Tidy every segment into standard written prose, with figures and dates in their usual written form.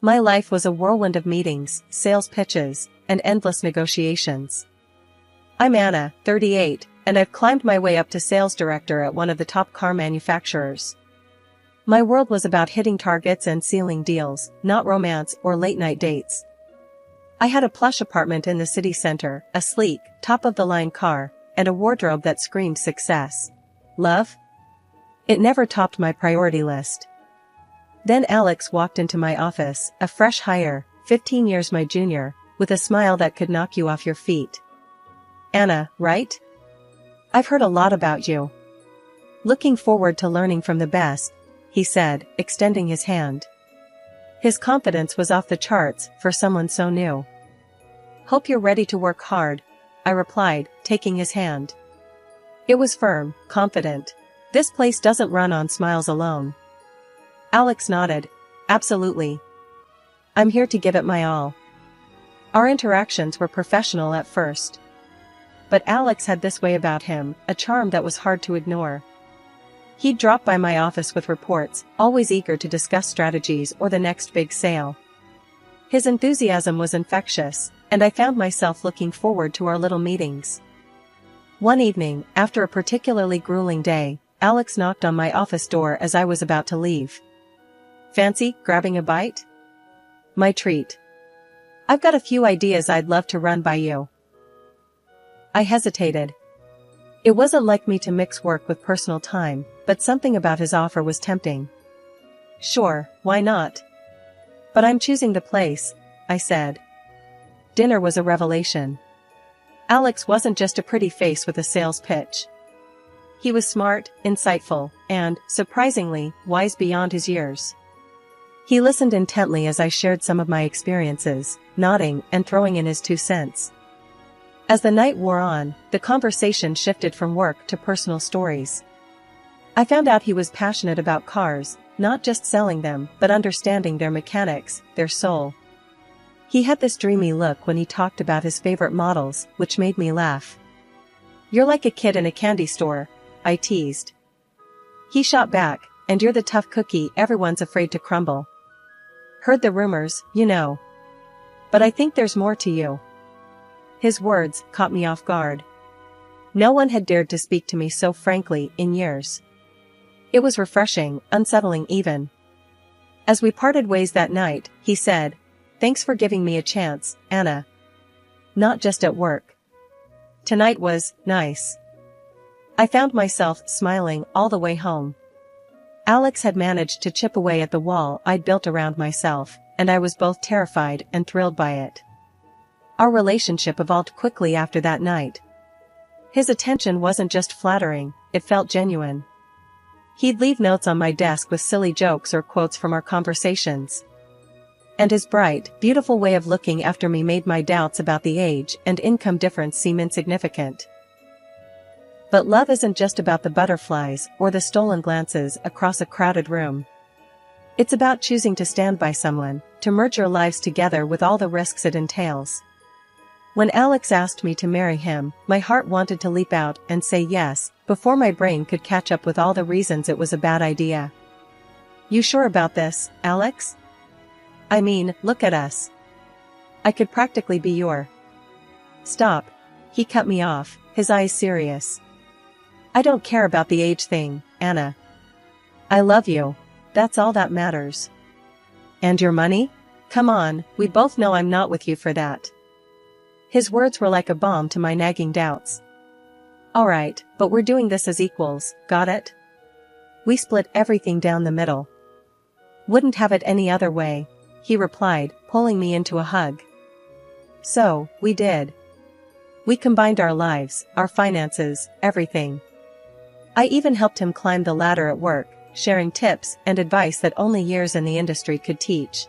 My life was a whirlwind of meetings, sales pitches, and endless negotiations. I'm Anna, 38, and I've climbed my way up to sales director at one of the top car manufacturers. My world was about hitting targets and sealing deals, not romance or late-night dates. I had a plush apartment in the city center, a sleek, top-of-the-line car, and a wardrobe that screamed success. Love? It never topped my priority list. Then Alex walked into my office, a fresh hire, 15 years my junior, with a smile that could knock you off your feet. Anna, right? I've heard a lot about you. Looking forward to learning from the best, he said, extending his hand. His confidence was off the charts for someone so new. Hope you're ready to work hard, I replied, taking his hand. It was firm, confident. This place doesn't run on smiles alone. Alex nodded. Absolutely. I'm here to give it my all. Our interactions were professional at first. But Alex had this way about him, a charm that was hard to ignore. He'd drop by my office with reports, always eager to discuss strategies or the next big sale. His enthusiasm was infectious, and I found myself looking forward to our little meetings. One evening, after a particularly grueling day, Alex knocked on my office door as I was about to leave. Fancy grabbing a bite? My treat. I've got a few ideas I'd love to run by you. I hesitated. It wasn't like me to mix work with personal time, but something about his offer was tempting. Sure, why not? But I'm choosing the place, I said. Dinner was a revelation. Alex wasn't just a pretty face with a sales pitch. He was smart, insightful, and, surprisingly, wise beyond his years. He listened intently as I shared some of my experiences, nodding and throwing in his 2 cents. As the night wore on, the conversation shifted from work to personal stories. I found out he was passionate about cars, not just selling them, but understanding their mechanics, their soul. He had this dreamy look when he talked about his favorite models, which made me laugh. You're like a kid in a candy store, I teased. He shot back, and you're the tough cookie everyone's afraid to crumble. Heard the rumors, you know. But I think there's more to you. His words caught me off guard. No one had dared to speak to me so frankly in years. It was refreshing, unsettling even. As we parted ways that night, he said, "Thanks for giving me a chance, Anna. Not just at work. Tonight was nice." I found myself smiling all the way home. Alex had managed to chip away at the wall I'd built around myself, and I was both terrified and thrilled by it. Our relationship evolved quickly after that night. His attention wasn't just flattering, it felt genuine. He'd leave notes on my desk with silly jokes or quotes from our conversations. And his bright, beautiful way of looking after me made my doubts about the age and income difference seem insignificant. But love isn't just about the butterflies or the stolen glances across a crowded room. It's about choosing to stand by someone, to merge your lives together with all the risks it entails. When Alex asked me to marry him, my heart wanted to leap out and say yes, before my brain could catch up with all the reasons it was a bad idea. You sure about this, Alex? I mean, look at us. I could practically be your... Stop. He cut me off, his eyes serious. I don't care about the age thing, Anna. I love you. That's all that matters. And your money? Come on, we both know I'm not with you for that. His words were like a balm to my nagging doubts. Alright, but we're doing this as equals, got it? We split everything down the middle. Wouldn't have it any other way, he replied, pulling me into a hug. So, we did. We combined our lives, our finances, everything. I even helped him climb the ladder at work, sharing tips and advice that only years in the industry could teach.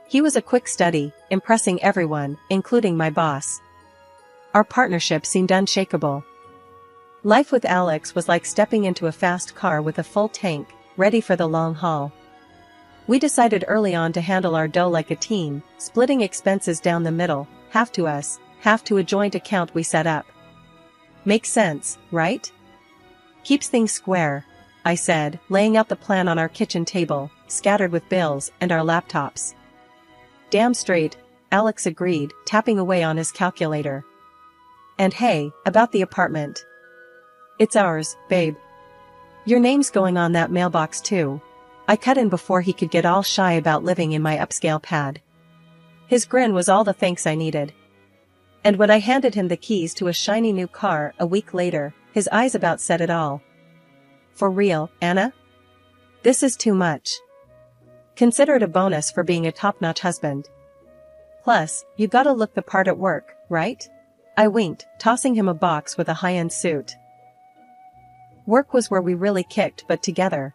He was a quick study, impressing everyone, including my boss. Our partnership seemed unshakable. Life with Alex was like stepping into a fast car with a full tank, ready for the long haul. We decided early on to handle our dough like a team, splitting expenses down the middle, half to us, half to a joint account we set up. Makes sense, right? Keeps things square, I said, laying out the plan on our kitchen table, scattered with bills and our laptops. Damn straight, Alex agreed, tapping away on his calculator. And hey, about the apartment. It's ours, babe. Your name's going on that mailbox too. I cut in before he could get all shy about living in my upscale pad. His grin was all the thanks I needed. And when I handed him the keys to a shiny new car a week later, his eyes about said it all. For real, Anna? This is too much. Consider it a bonus for being a top-notch husband. Plus, you gotta look the part at work, right? I winked, tossing him a box with a high-end suit. Work was where we really kicked butt together.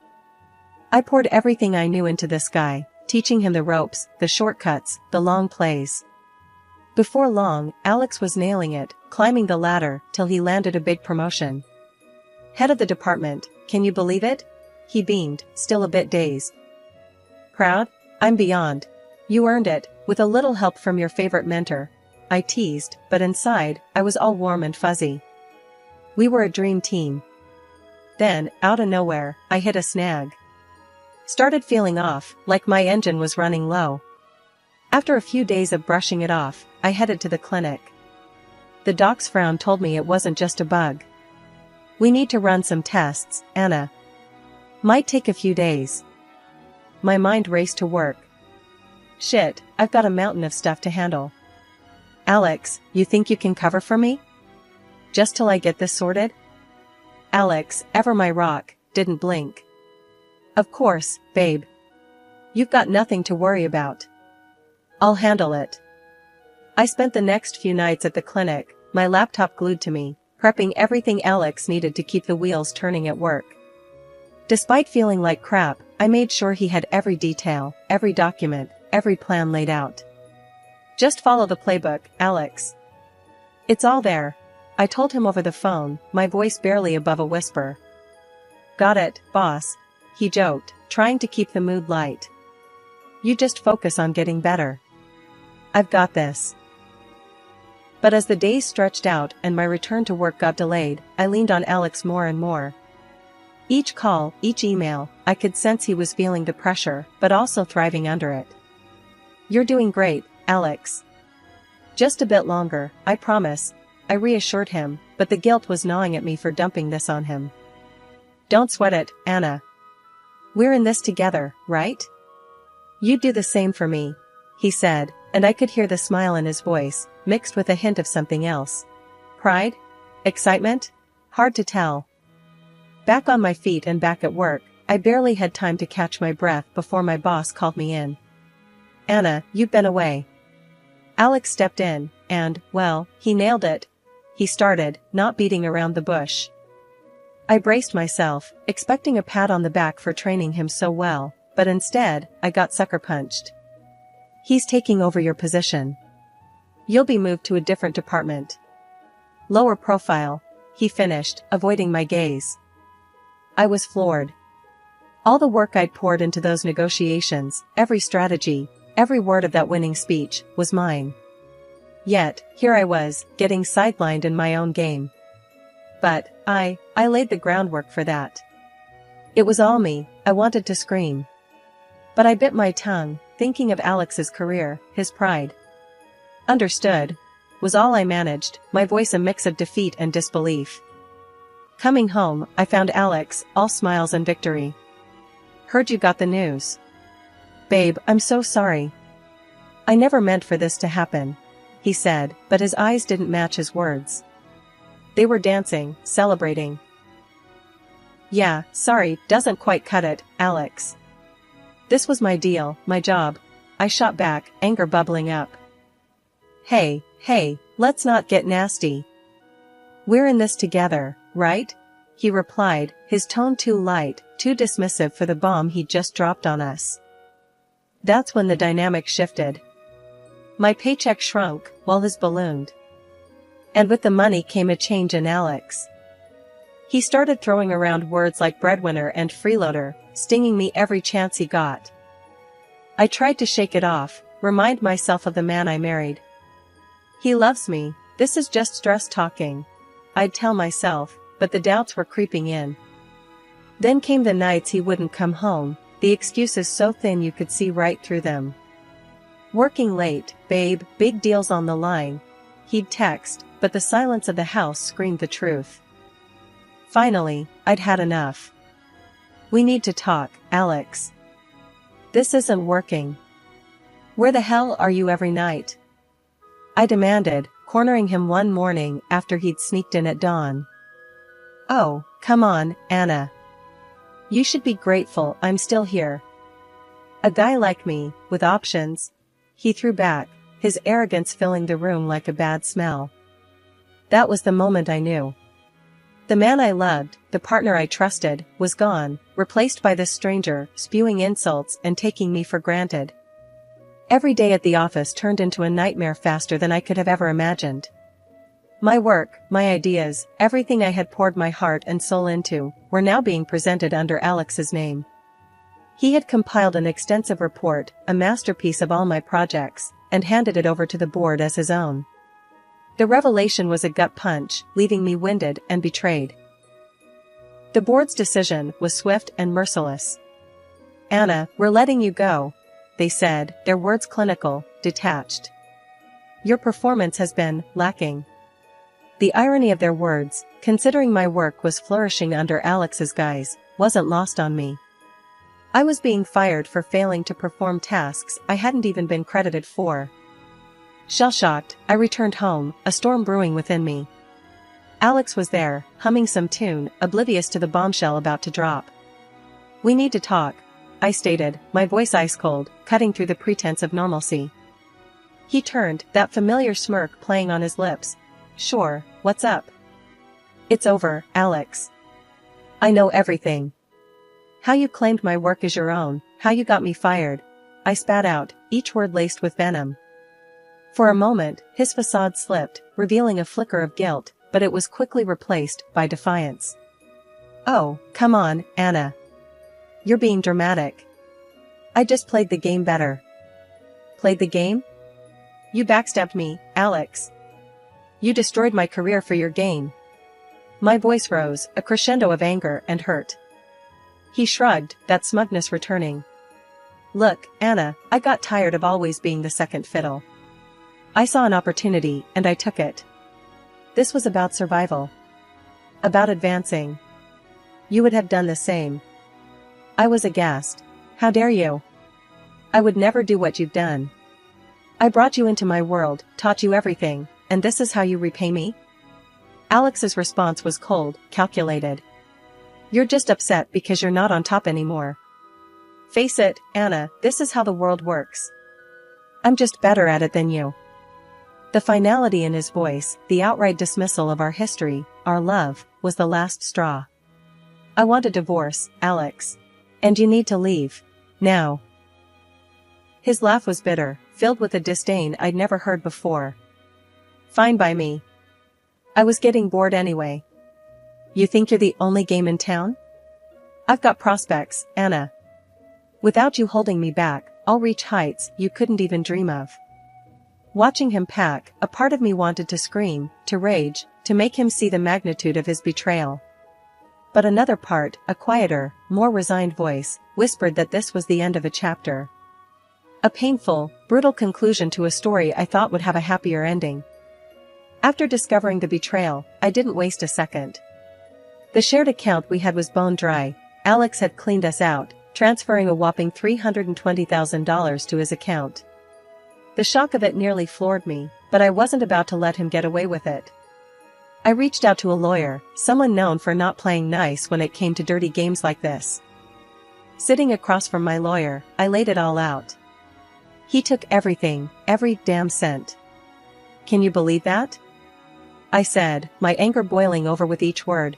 I poured everything I knew into this guy, teaching him the ropes, the shortcuts, the long plays. Before long, Alex was nailing it, climbing the ladder till he landed a big promotion. Head of the department, can you believe it? He beamed, still a bit dazed. Proud? I'm beyond. You earned it, with a little help from your favorite mentor. I teased, but inside, I was all warm and fuzzy. We were a dream team. Then, out of nowhere, I hit a snag. Started feeling off, like my engine was running low. After a few days of brushing it off, I headed to the clinic. The doc's frown told me it wasn't just a bug. We need to run some tests, Anna. Might take a few days. My mind raced to work. Shit, I've got a mountain of stuff to handle. Alex, you think you can cover for me? Just till I get this sorted? Alex, ever my rock, didn't blink. Of course, babe. You've got nothing to worry about. I'll handle it. I spent the next few nights at the clinic, my laptop glued to me, prepping everything Alex needed to keep the wheels turning at work. Despite feeling like crap, I made sure he had every detail, every document, every plan laid out. Just follow the playbook, Alex. It's all there. I told him over the phone, my voice barely above a whisper. Got it, boss. He joked, trying to keep the mood light. You just focus on getting better. I've got this. But as the days stretched out and my return to work got delayed, I leaned on Alex more and more. Each call, each email, I could sense he was feeling the pressure, but also thriving under it. You're doing great, Alex. Just a bit longer, I promise, I reassured him, but the guilt was gnawing at me for dumping this on him. Don't sweat it, Anna. We're in this together, right? You'd do the same for me, he said, and I could hear the smile in his voice, mixed with a hint of something else. Pride? Excitement? Hard to tell. Back on my feet and back at work, I barely had time to catch my breath before my boss called me in. Anna, you've been away. Alex stepped in, and, well, he nailed it. He started, not beating around the bush. I braced myself, expecting a pat on the back for training him so well, but instead, I got sucker punched. He's taking over your position. You'll be moved to a different department. Lower profile, he finished, avoiding my gaze. I was floored. All the work I'd poured into those negotiations, every strategy, every word of that winning speech, was mine. Yet, here I was, getting sidelined in my own game. But, I laid the groundwork for that. It was all me, I wanted to scream. But I bit my tongue, thinking of Alex's career, his pride. Understood, was all I managed, my voice a mix of defeat and disbelief. Coming home, I found Alex, all smiles and victory. Heard you got the news. Babe, I'm so sorry. I never meant for this to happen, he said, but his eyes didn't match his words. They were dancing, celebrating. Yeah, sorry, doesn't quite cut it, Alex. This was my deal, my job. I shot back, anger bubbling up. Hey, let's not get nasty. We're in this together, right? He replied, his tone too light, too dismissive for the bomb he'd just dropped on us. That's when the dynamic shifted. My paycheck shrunk, while his ballooned. And with the money came a change in Alex. He started throwing around words like breadwinner and freeloader, stinging me every chance he got. I tried to shake it off, remind myself of the man I married. He loves me, this is just stress talking, I'd tell myself, but the doubts were creeping in. Then came the nights he wouldn't come home, the excuses so thin you could see right through them. Working late, babe, big deals on the line. He'd text, but the silence of the house screamed the truth. Finally, I'd had enough. We need to talk, Alex. This isn't working. Where the hell are you every night? I demanded, cornering him one morning after he'd sneaked in at dawn. Oh, come on, Anna. You should be grateful I'm still here. A guy like me, with options? He threw back, his arrogance filling the room like a bad smell. That was the moment I knew. The man I loved, the partner I trusted, was gone, replaced by this stranger, spewing insults and taking me for granted. Every day at the office turned into a nightmare faster than I could have ever imagined. My work, my ideas, everything I had poured my heart and soul into, were now being presented under Alex's name. He had compiled an extensive report, a masterpiece of all my projects, and handed it over to the board as his own. The revelation was a gut punch, leaving me winded and betrayed. The board's decision was swift and merciless. Anna, we're letting you go, they said, their words clinical, detached. Your performance has been lacking. The irony of their words, considering my work was flourishing under Alex's guise, wasn't lost on me. I was being fired for failing to perform tasks I hadn't even been credited for. Shell-shocked, I returned home, a storm brewing within me. Alex was there, humming some tune, oblivious to the bombshell about to drop. We need to talk, I stated, my voice ice-cold, cutting through the pretense of normalcy. He turned, that familiar smirk playing on his lips. Sure, what's up? It's over, Alex. I know everything. How you claimed my work as your own, how you got me fired. I spat out, each word laced with venom. For a moment, his facade slipped, revealing a flicker of guilt, but it was quickly replaced by defiance. Oh, come on, Anna. You're being dramatic. I just played the game better. Played the game? You backstabbed me, Alex. You destroyed my career for your gain. My voice rose, a crescendo of anger and hurt. He shrugged, that smugness returning. Look, Anna, I got tired of always being the second fiddle. I saw an opportunity, and I took it. This was about survival. About advancing. You would have done the same. I was aghast. How dare you? I would never do what you've done. I brought you into my world, taught you everything, and this is how you repay me? Alex's response was cold, calculated. You're just upset because you're not on top anymore. Face it, Anna, this is how the world works. I'm just better at it than you. The finality in his voice, the outright dismissal of our history, our love, was the last straw. I want a divorce, Alex. And you need to leave. Now. His laugh was bitter, filled with a disdain I'd never heard before. Fine by me. I was getting bored anyway. You think you're the only game in town? I've got prospects, Anna. Without you holding me back, I'll reach heights you couldn't even dream of. Watching him pack, a part of me wanted to scream, to rage, to make him see the magnitude of his betrayal. But another part, a quieter, more resigned voice, whispered that this was the end of a chapter. A painful, brutal conclusion to a story I thought would have a happier ending. After discovering the betrayal, I didn't waste a second. The shared account we had was bone dry. Alex had cleaned us out, transferring a whopping $320,000 to his account. The shock of it nearly floored me, but I wasn't about to let him get away with it. I reached out to a lawyer, someone known for not playing nice when it came to dirty games like this. Sitting across from my lawyer, I laid it all out. He took everything, every damn cent. Can you believe that? I said, my anger boiling over with each word.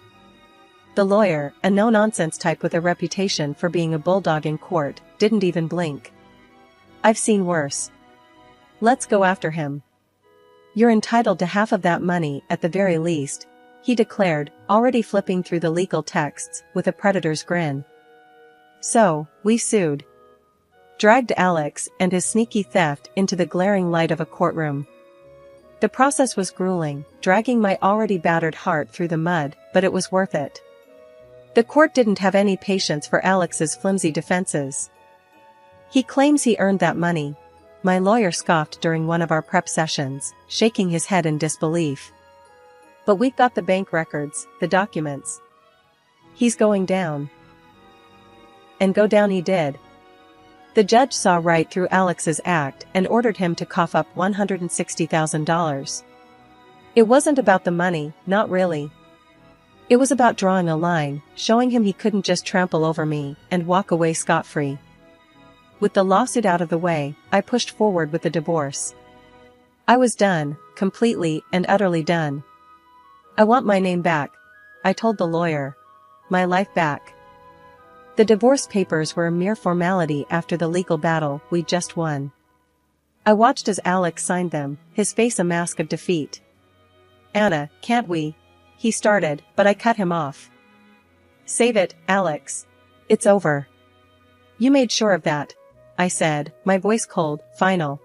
The lawyer, a no-nonsense type with a reputation for being a bulldog in court, didn't even blink. I've seen worse. Let's go after him. You're entitled to half of that money at the very least, he declared, already flipping through the legal texts with a predator's grin. So, we sued. Dragged Alex and his sneaky theft into the glaring light of a courtroom. The process was grueling, dragging my already battered heart through the mud, but it was worth it. The court didn't have any patience for Alex's flimsy defenses. He claims he earned that money. my lawyer scoffed during one of our prep sessions, shaking his head in disbelief. But we've got the bank records, the documents. He's going down. And go down he did. The judge saw right through Alex's act and ordered him to cough up $160,000. It wasn't about the money, not really. It was about drawing a line, showing him he couldn't just trample over me and walk away scot-free. With the lawsuit out of the way, I pushed forward with the divorce. I was done, completely and utterly done. I want my name back, I told the lawyer. My life back. The divorce papers were a mere formality after the legal battle we just won. I watched as Alex signed them, his face a mask of defeat. Anna, can't we? He started, but I cut him off. Save it, Alex. It's over. You made sure of that, I said, my voice cold, final.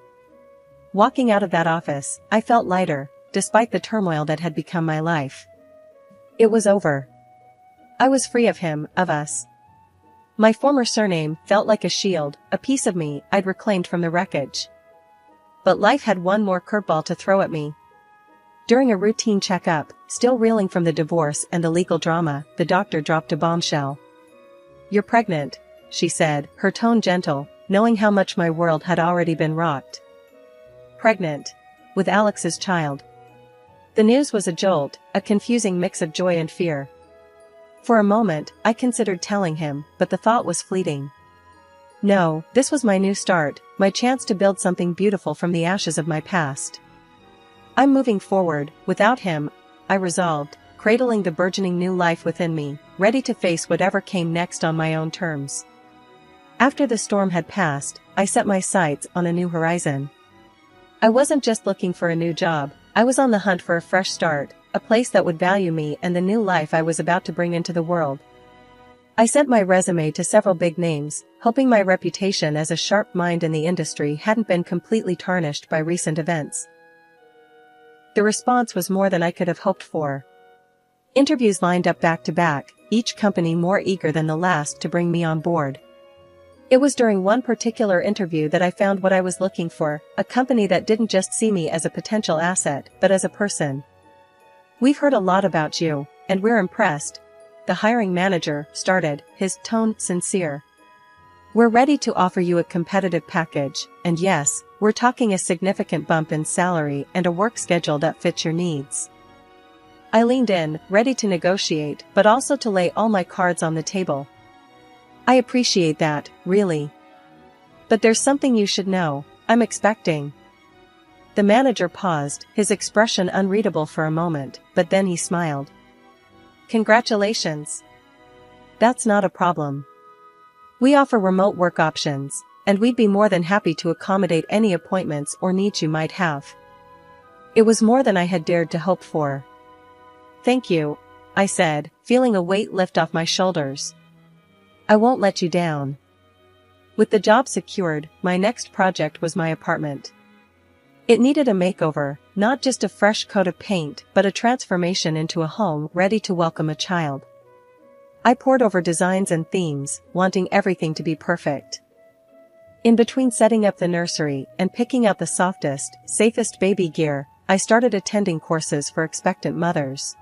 Walking out of that office, I felt lighter, despite the turmoil that had become my life. It was over. I was free of him, of us. My former surname felt like a shield, a piece of me I'd reclaimed from the wreckage. But life had one more curveball to throw at me. During a routine checkup, still reeling from the divorce and the legal drama, the doctor dropped a bombshell. You're pregnant, she said, her tone gentle, knowing how much my world had already been rocked. Pregnant. With Alex's child. The news was a jolt, a confusing mix of joy and fear. For a moment, I considered telling him, but the thought was fleeting. No, this was my new start, my chance to build something beautiful from the ashes of my past. I'm moving forward, without him, I resolved, cradling the burgeoning new life within me, ready to face whatever came next on my own terms. After the storm had passed, I set my sights on a new horizon. I wasn't just looking for a new job, I was on the hunt for a fresh start, a place that would value me and the new life I was about to bring into the world. I sent my resume to several big names, hoping my reputation as a sharp mind in the industry hadn't been completely tarnished by recent events. The response was more than I could have hoped for. Interviews lined up back to back, each company more eager than the last to bring me on board. It was during one particular interview that I found what I was looking for, a company that didn't just see me as a potential asset, but as a person. We've heard a lot about you, and we're impressed. The hiring manager started, his tone sincere. We're ready to offer you a competitive package, and yes, we're talking a significant bump in salary and a work schedule that fits your needs. I leaned in, ready to negotiate, but also to lay all my cards on the table. I appreciate that, really. But there's something you should know, I'm expecting. The manager paused, his expression unreadable for a moment, but then he smiled. Congratulations. That's not a problem. We offer remote work options, and we'd be more than happy to accommodate any appointments or needs you might have. It was more than I had dared to hope for. Thank you, I said, feeling a weight lift off my shoulders. I won't let you down. With the job secured, my next project was my apartment. It needed a makeover, not just a fresh coat of paint, but a transformation into a home ready to welcome a child. I pored over designs and themes, wanting everything to be perfect. In between setting up the nursery and picking out the softest, safest baby gear, I started attending courses for expectant mothers.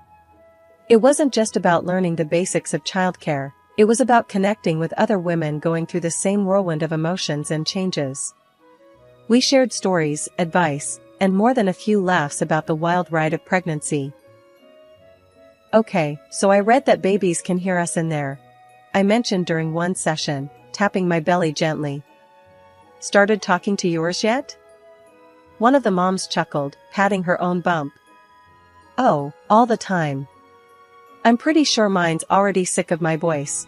It wasn't just about learning the basics of childcare, it was about connecting with other women going through the same whirlwind of emotions and changes. We shared stories, advice, and more than a few laughs about the wild ride of pregnancy. Okay, so I read that babies can hear us in there, I mentioned during one session, tapping my belly gently. Started talking to yours yet? One of the moms chuckled, patting her own bump. Oh, all the time. I'm pretty sure mine's already sick of my voice.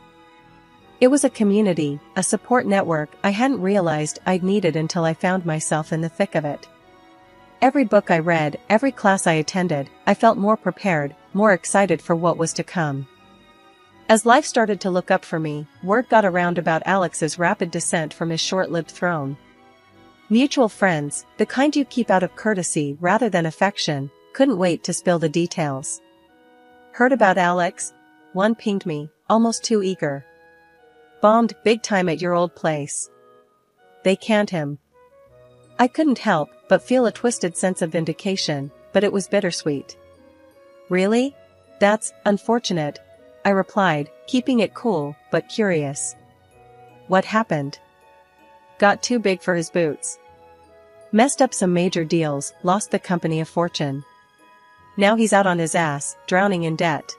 It was a community, a support network I hadn't realized I'd needed until I found myself in the thick of it. Every book I read, every class I attended, I felt more prepared, more excited for what was to come. As life started to look up for me, word got around about Alex's rapid descent from his short-lived throne. Mutual friends, the kind you keep out of courtesy rather than affection, couldn't wait to spill the details. Heard about Alex? One pinged me, almost too eager. Bombed big time at your old place. They canned him. I couldn't help but feel a twisted sense of vindication, but it was bittersweet. Really? That's unfortunate, I replied, keeping it cool, but curious. What happened? Got too big for his boots. Messed up some major deals, lost the company a fortune. Now he's out on his ass, drowning in debt.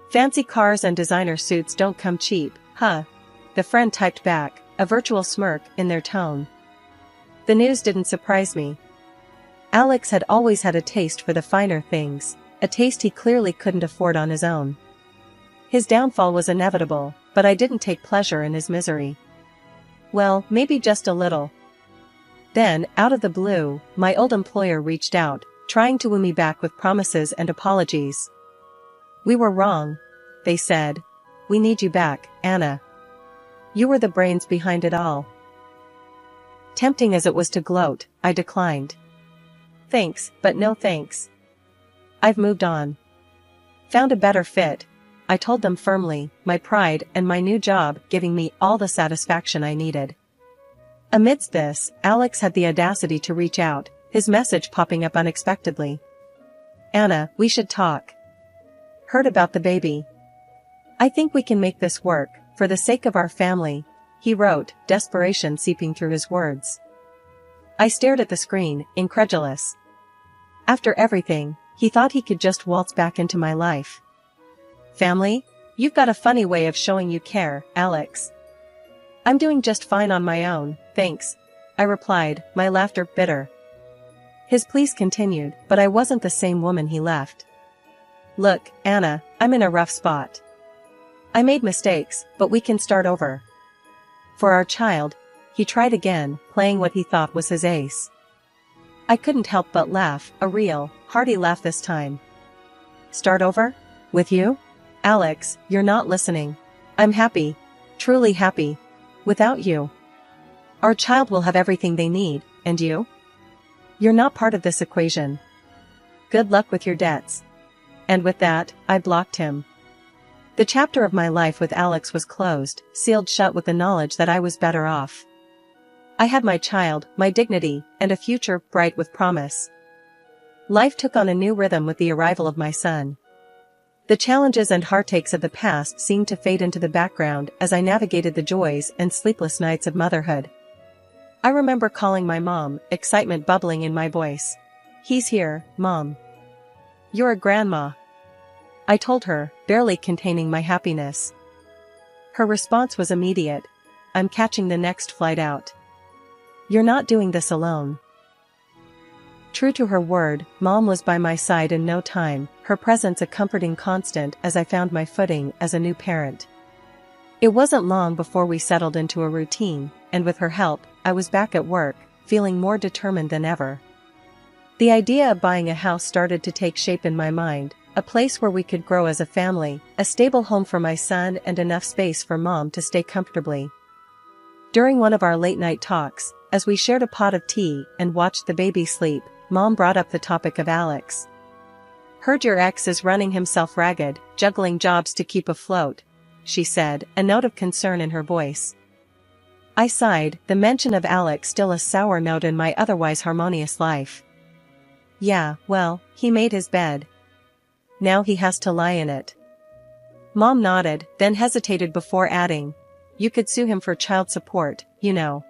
Fancy cars and designer suits don't come cheap, huh? The friend typed back, a virtual smirk in their tone. The news didn't surprise me. Alex had always had a taste for the finer things, a taste he clearly couldn't afford on his own. His downfall was inevitable, but I didn't take pleasure in his misery. Well, maybe just a little. Then, out of the blue, my old employer reached out, trying to woo me back with promises and apologies. We were wrong, they said. We need you back, Anna. You were the brains behind it all. Tempting as it was to gloat, I declined. Thanks, but no thanks. I've moved on. Found a better fit, I told them firmly, my pride and my new job giving me all the satisfaction I needed. Amidst this, Alex had the audacity to reach out, his message popping up unexpectedly. Anna, we should talk. Heard about the baby. I think we can make this work, for the sake of our family, he wrote, desperation seeping through his words. I stared at the screen, incredulous. After everything, he thought he could just waltz back into my life. Family? You've got a funny way of showing you care, Alex. I'm doing just fine on my own, thanks, I replied, my laughter bitter. His pleas continued, but I wasn't the same woman he left. Look, Anna, I'm in a rough spot. I made mistakes, but we can start over. For our child, he tried again, playing what he thought was his ace. I couldn't help but laugh, a real, hearty laugh this time. Start over? With you? Alex, you're not listening. I'm happy. Truly happy. Without you. Our child will have everything they need, and you? You're not part of this equation. Good luck with your debts. And with that, I blocked him. The chapter of my life with Alex was closed, sealed shut with the knowledge that I was better off. I had my child, my dignity, and a future bright with promise. Life took on a new rhythm with the arrival of my son. The challenges and heartaches of the past seemed to fade into the background as I navigated the joys and sleepless nights of motherhood. I remember calling my mom, excitement bubbling in my voice. He's here, Mom. You're a grandma. I told her, barely containing my happiness. Her response was immediate. I'm catching the next flight out. You're not doing this alone. True to her word, Mom was by my side in no time, her presence a comforting constant as I found my footing as a new parent. It wasn't long before we settled into a routine, and with her help, I was back at work, feeling more determined than ever. The idea of buying a house started to take shape in my mind, a place where we could grow as a family, a stable home for my son and enough space for Mom to stay comfortably. During one of our late-night talks, as we shared a pot of tea and watched the baby sleep, Mom brought up the topic of Alex. Heard your ex is running himself ragged, juggling jobs to keep afloat, she said, a note of concern in her voice. I sighed, the mention of Alex still a sour note in my otherwise harmonious life. Yeah, well, he made his bed. Now he has to lie in it. Mom nodded, then hesitated before adding, you could sue him for child support, you know.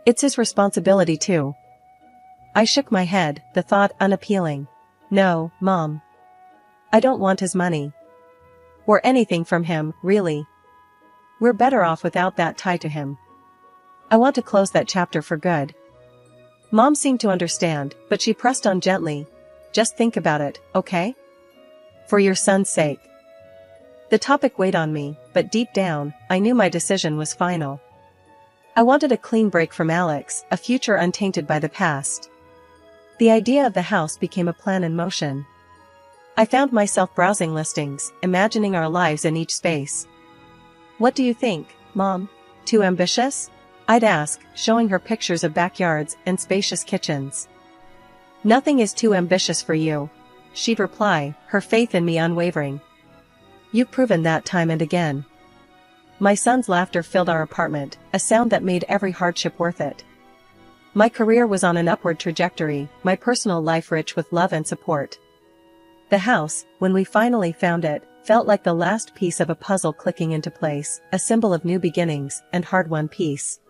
It's his responsibility too. I shook my head, the thought unappealing. No, Mom. I don't want his money. Or anything from him, really. We're better off without that tie to him. I want to close that chapter for good. Mom seemed to understand, but she pressed on gently. Just think about it, okay? For your son's sake. The topic weighed on me, but deep down, I knew my decision was final. I wanted a clean break from Alex, a future untainted by the past. The idea of the house became a plan in motion. I found myself browsing listings, imagining our lives in each space. What do you think, Mom? Too ambitious? I'd ask, showing her pictures of backyards and spacious kitchens. Nothing is too ambitious for you, she'd reply, her faith in me unwavering. You've proven that time and again. My son's laughter filled our apartment, a sound that made every hardship worth it. My career was on an upward trajectory, my personal life rich with love and support. The house, when we finally found it, felt like the last piece of a puzzle clicking into place, a symbol of new beginnings and hard-won peace.